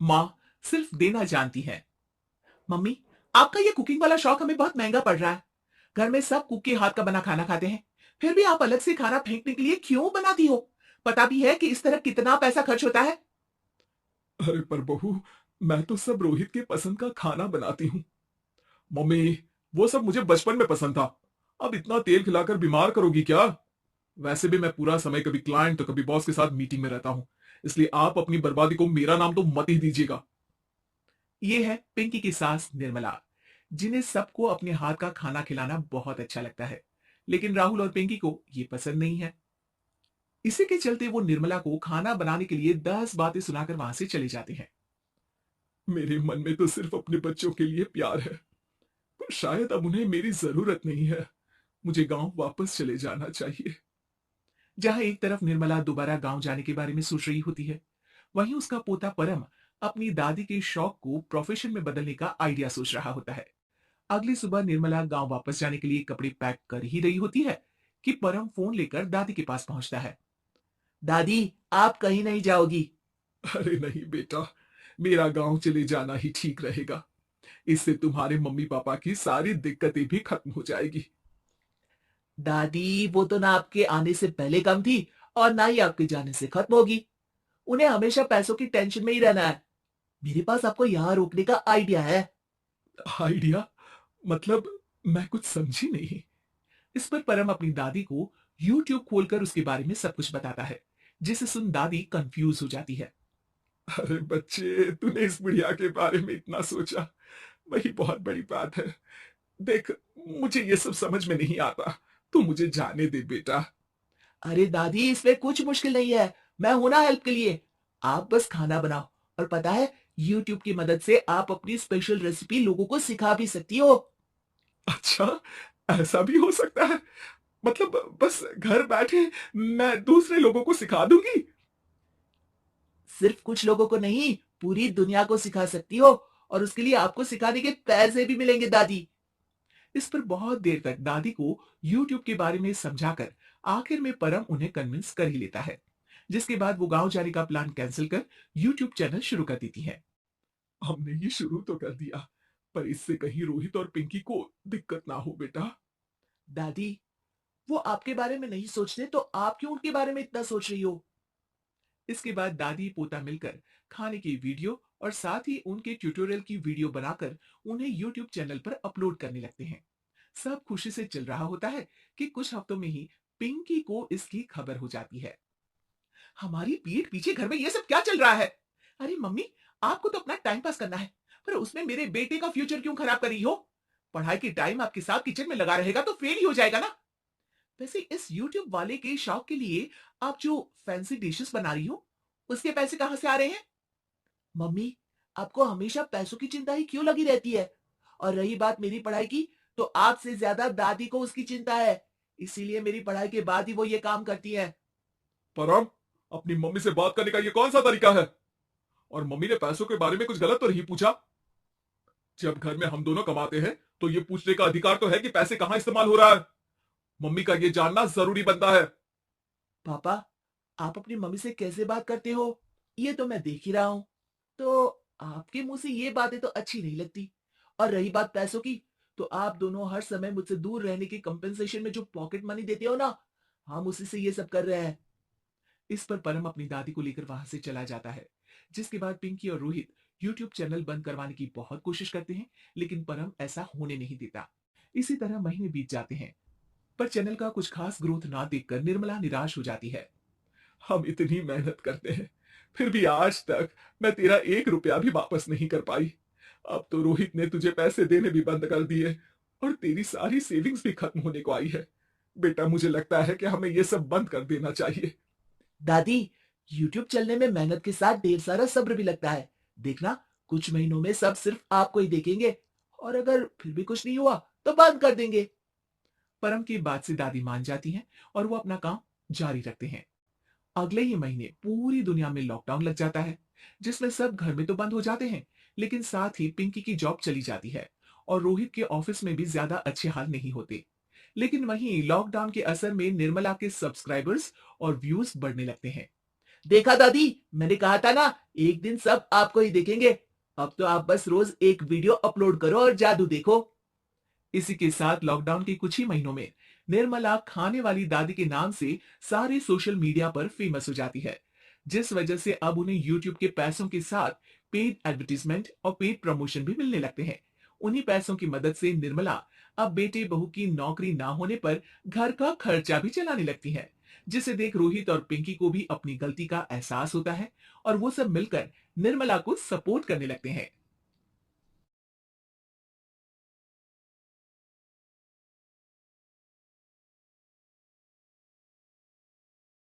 माँ सिर्फ देना जानती है। मम्मी, आपका ये कुकिंग वाला शौक हमें बहुत महंगा पड़ रहा है। घर में सब कुक के हाथ का बना खाना खाते हैं। फिर भी आप अलग से खाना फेंकने के लिए क्यों बनाती हो? पता भी है कि इस तरह कितना पैसा खर्च होता है। अरे पर बहू, मैं तो सब रोहित के पसंद का खाना बनाती हूँ। मम्मी, वो सब मुझे बचपन में पसंद था। अब इतना तेल खिलाकर बीमार करोगी क्या? वैसे भी मैं पूरा समय कभी क्लाइंट तो कभी बॉस के साथ मीटिंग में रहता हूँ। इसलिए आप अपनी बर्बादी को मेरा नाम तो मत ही दीजिएगा। ये है पिंकी की सास निर्मला, जिन्हें सबको अपने हाथ का खाना खिलाना बहुत अच्छा लगता है। लेकिन राहुल और पिंकी को ये पसंद नहीं है। इसी के चलते वो निर्मला को खाना बनाने के लिए 10 बातें सुनाकर वहां से चले जाते हैं। मेरे मन में तो सिर्फ अपने बच्चों के लिए प्यार है, पर शायद अब उन्हें मेरी जरूरत नहीं है। मुझे गांव वापस चले जाना चाहिए। जहां एक तरफ निर्मला दोबारा गांव जाने के बारे में सोच रही होती है, वहीं उसका पोता परम अपनी दादी के शौक को प्रोफेशन में बदलने का आइडिया सोच रहा होता है। अगली सुबह निर्मला गांव वापस जाने के लिए कपड़े पैक कर ही रही होती है कि परम फोन लेकर दादी के पास पहुंचता है। दादी, आप कहीं नहीं जाओगी? अरे नहीं बेटा, मेरा गांव चले जाना ही ठीक रहेगा। इससे तुम्हारे मम्मी पापा की सारी दिक्कतें भी खत्म हो जाएगी। दादी, वो तो ना आपके आने से पहले कम थी और ना ही आपके जाने से खत्म होगी। उन्हें हमेशा पैसों की टेंशन में ही रहना है। मेरे पास आपको यहाँ रोकने का आइडिया है। आइडिया? मतलब, मैं कुछ समझी नहीं। इस पर परम अपनी दादी को YouTube खोलकर उसके बारे में सब कुछ बताता है, जिसे सुन दादी कंफ्यूज हो जाती है। अरे बच्चे, तूने इस बुढ़िया के बारे में इतना सोचा, वही बहुत बड़ी बात है। देख, मुझे ये सब समझ में नहीं आता। तू मुझे जाने दे बेटा। अरे दादी, इसमें कुछ मुश्किल नहीं है। मैं हूं ना हेल्प के लिए। आप बस खाना बनाओ। और पता है, YouTube की मदद से आप अपनी स्पेशल रेसिपी लोगों को सिखा भी सकती हो। अच्छा, ऐसा भी हो सकता है? मतलब बस घर बैठे मैं दूसरे लोगों को सिखा दूंगी? सिर्फ कुछ लोगों को नहीं, पूरी दुनिया को सिखा सकती हो। और उसके लिए आपको सिखाने के पैसे भी मिलेंगे दादी। इस पर बहुत देर तक दादी को YouTube के बारे में समझाकर आखिर में परम उन्हें कन्विंस कर ही लेता है, जिसके बाद वो गांव जाने का प्लान कैंसिल कर YouTube चैनल शुरू कर देती है। हमने ये शुरू तो कर दिया, पर इससे कहीं रोहित और पिंकी को दिक्कत ना हो बेटा। दादी, वो आपके बारे में नहीं सोचते तो आप क्यों उनके बारे में इतना सोच रही हो? इसके बाद दादी पोता मिलकर खाने की वीडियो और साथ ही उनके ट्यूटोरियल की वीडियो बनाकर उन्हें YouTube चैनल पर अपलोड करने लगते हैं। सब खुशी से चल रहा होता है कि कुछ हफ्तों में ही पिंकी को इसकी खबर हो जाती है। हमारी पीठ पीछे घर में ये सब क्या चल रहा है? अरे मम्मी, आपको तो अपना टाइम पास करना है, पर उसमें मेरे बेटे का फ्यूचर क्यों खराब कर रही हो? पढ़ाई के टाइम आपके साथ किचन में लगा रहेगा तो फेल ही हो जाएगा ना। वैसे इस यूट्यूब वाले के शौक के लिए आप जो फैंसी डिशेस बना रही हो, उसके पैसे कहाँ से आ रहे हैं? मम्मी, आपको हमेशा पैसों की चिंता ही क्यों लगी रहती है? और रही बात मेरी पढ़ाई की, तो आपसे ज्यादा दादी को उसकी चिंता है। इसीलिए मेरी पढ़ाई के बाद ही वो ये काम करती है। परम, अपनी मम्मी से बात करने का ये कौन सा तरीका है? और मम्मी ने पैसों के बारे में कुछ गलत तो नहीं पूछा? जब घर में हम दोनों कमाते हैं तो ये पूछने का अधिकार तो है कि पैसे कहाँ इस्तेमाल हो रहा है। मम्मी का ये जानना जरूरी बनता है। पापा, आप अपनी मम्मी से कैसे बात करते हो, ये तो मैं देख ही रहा हूँ। तो आपके मुंह से ये बातें तो अच्छी नहीं लगती। और रही बात पैसों की, तो आप दोनों हर समय मुझसे दूर रहने की कंपेंसेशन में जो पॉकेट मनी देते हो ना, हम उसी से ये सब कर रहे हैं। इस पर परम अपनी दादी को लेकर वहां से चला जाता है, जिसके बाद पिंकी और रोहित यूट्यूब चैनल बंद करवाने की बहुत कोशिश करते हैं, लेकिन परम ऐसा होने नहीं देता। इसी तरह महीने बीत जाते हैं, पर चैनल का कुछ खास ग्रोथ ना देखकर निर्मला निराश हो जाती है। हम इतनी मेहनत करते हैं, फिर भी आज तक मैं तेरा 1 रुपया भी वापस नहीं कर पाई। अब तो रोहित ने तुझे पैसे देने भी बंद कर दिए और तेरी सारी सेविंग्स भी खत्म होने को आई है। बेटा, मुझे लगता है कि हमें ये सब बंद कर देना चाहिए। दादी, यूट्यूब चलने में मेहनत के साथ ढेर सारा सब्र भी लगता है। देखना, कुछ महीनों में सब सिर्फ आपको ही देखेंगे। और अगर फिर भी कुछ नहीं हुआ तो बंद कर देंगे। परम की बात से दादी मान जाती हैं और वो अपना काम जारी रखते हैं। अगले ही महीने पूरी दुनिया में लॉकडाउन लग जाता है, जिसमें सब घर में तो बंद हो जाते हैं, लेकिन साथ ही पिंकी की जॉब चली जाती है और रोहित के ऑफिस में भी ज्यादा अच्छे हाल नहीं होते। लेकिन वहीं लॉकडाउन के असर में निर्मला के सब्सक्राइबर्स और व्यूज बढ़ने लगते हैं। देखा दादी, मैंने कहा था ना, एक दिन सब आपको ही देखेंगे। अब तो आप बस रोज एक वीडियो अपलोड करो और जादू देखो। इसी के साथ लॉकडाउन के कुछ ही महीनों में निर्मला खाने वाली दादी के नाम से सारे सोशल मीडिया पर फेमस हो जाती है, जिस वजह से अब उन्हें यूट्यूब के पैसों के साथ पेड एडवर्टीजमेंट और पेड प्रमोशन भी मिलने लगते हैं। उन्हीं पैसों की मदद से निर्मला अब बेटे बहू की नौकरी ना होने पर घर का खर्चा भी चलाने लगती है, जिसे देख रोहित और पिंकी को भी अपनी गलती का एहसास होता है और वो सब मिलकर निर्मला को सपोर्ट करने लगते हैं।